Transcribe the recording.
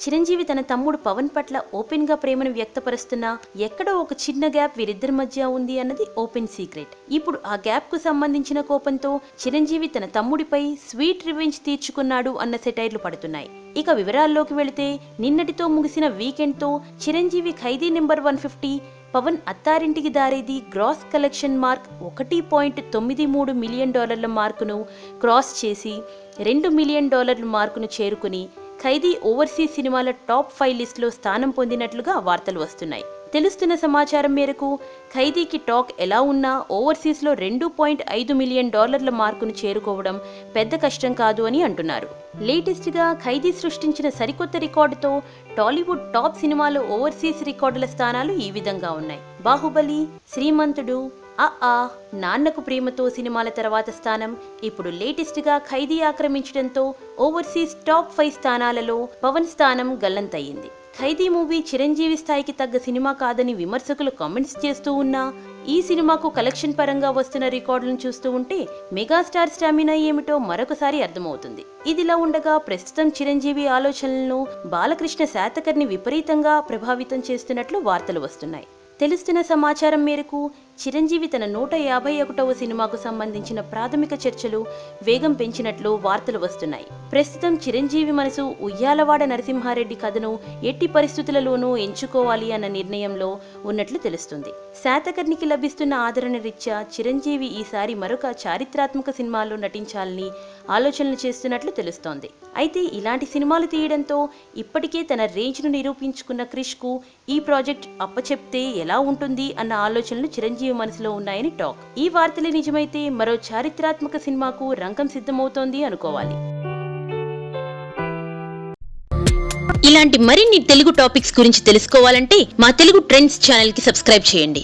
చిరంజీవి తన తమ్ముడు పవన్ పట్ల ఓపెన్ గా ప్రేమను వ్యక్తపరుస్తున్నా ఎక్కడో ఒక చిన్న గ్యాప్ వీరిద్దరి మధ్య ఉంది అన్నది ఓపెన్ సీక్రెట్. ఇప్పుడు ఆ గ్యాప్ కు సంబంధించిన కోపంతో చిరంజీవి తన తమ్ముడిపై స్వీట్ రివెంజ్ తీర్చుకున్నాడు అన్న సెటైర్లు పడుతున్నాయి. ఇక వివరాల్లోకి వెళితే నిన్నటితో ముగిసిన వీకెండ్ తో Chiranjeevi Khaidi number 150, Pawan Attarintiki Daredi gross collection mark $1.93 million మార్కును క్రాస్ చేసి $2 మిలియన్ మార్కును చేరుకుని ఖైదీ ఓవర్సీస్ సినిమాల టాప్ 5 లిస్టులో స్థానం పొందినట్లుగా వార్తలు వస్తున్నాయి. తెలుస్తున్న సమాచారం మేరకు ఖైదీకి టాక్ ఎలా ఉన్నా ఓవర్సీస్లో $2.5 మిలియన్ మార్కును చేరుకోవడం పెద్ద కష్టం కాదు అని అంటున్నారు. లేటెస్ట్గా ఖైదీ సృష్టించిన సరికొత్త రికార్డుతో టాలీవుడ్ టాప్ సినిమాలు ఓవర్సీస్ రికార్డుల స్థానాలు ఈ విధంగా ఉన్నాయి. బాహుబలి, శ్రీమంతుడు, నాన్నకు ప్రేమతో సినిమాల తర్వాత స్థానం ఇప్పుడు లేటెస్ట్గా ఖైదీ ఆక్రమించడంతో ఓవర్సీస్ టాప్ 5 స్థానాలలో పవన్ స్థానం గల్లంతయ్యింది. ఖైదీ మూవీ చిరంజీవి స్థాయికి తగ్గ సినిమా కాదని విమర్శకులు కామెంట్స్ చేస్తూ ఉన్నా ఈ సినిమాకు కలెక్షన్ పరంగా వస్తున్న రికార్డులను చూస్తూ ఉంటే మెగాస్టార్ స్టామినా ఏమిటో మరొకసారి అర్థమవుతుంది. ఇదిలా ఉండగా ప్రస్తుతం చిరంజీవి ఆలోచనలను బాలకృష్ణ శాతకర్ణి విపరీతంగా ప్రభావితం చేస్తున్నట్లు వార్తలు వస్తున్నాయి. తెలుస్తున్న సమాచారం మేరకు చిరంజీవి తన 151వ సినిమాకు సంబంధించిన ప్రాథమిక చర్చలు వేగం పెంచినట్లు వార్తలు వస్తున్నాయి. ప్రస్తుతం చిరంజీవి మనసు ఉయ్యాలవాడ నరసింహారెడ్డి కథను ఎట్టి పరిస్థితులలోనూ ఎంచుకోవాలి అన్న నిర్ణయంలో ఉన్నట్లు తెలుస్తుంది. శాతకర్ణికి లభిస్తున్న ఆదరణ రీత్యా చిరంజీవి ఈసారి మరొక చారిత్రాత్మక సినిమాలో నటించాలని ఆలోచనలు చేస్తున్నట్లు తెలుస్తోంది. అయితే ఇలాంటి సినిమాలు తీయడంతో ఇప్పటికే తన రేంజ్ను నిరూపించుకున్న క్రిష్ కు ఈ ప్రాజెక్ట్ అప్పచెప్తే ఎలా ఉంటుంది అన్న ఆలోచనలు చిరంజీవి మనసులో ఉన్నాయని టాక్. ఈ వార్తలే నిజమైతే మరో చారిత్రాత్మక సినిమాకు రంగం సిద్ధమవుతోంది అనుకోవాలి. ఇలాంటి మరిన్ని తెలుగు టాపిక్స్ గురించి తెలుసుకోవాలంటే మా తెలుగు ట్రెండ్స్ ఛానల్ కి సబ్స్క్రైబ్ చేయండి.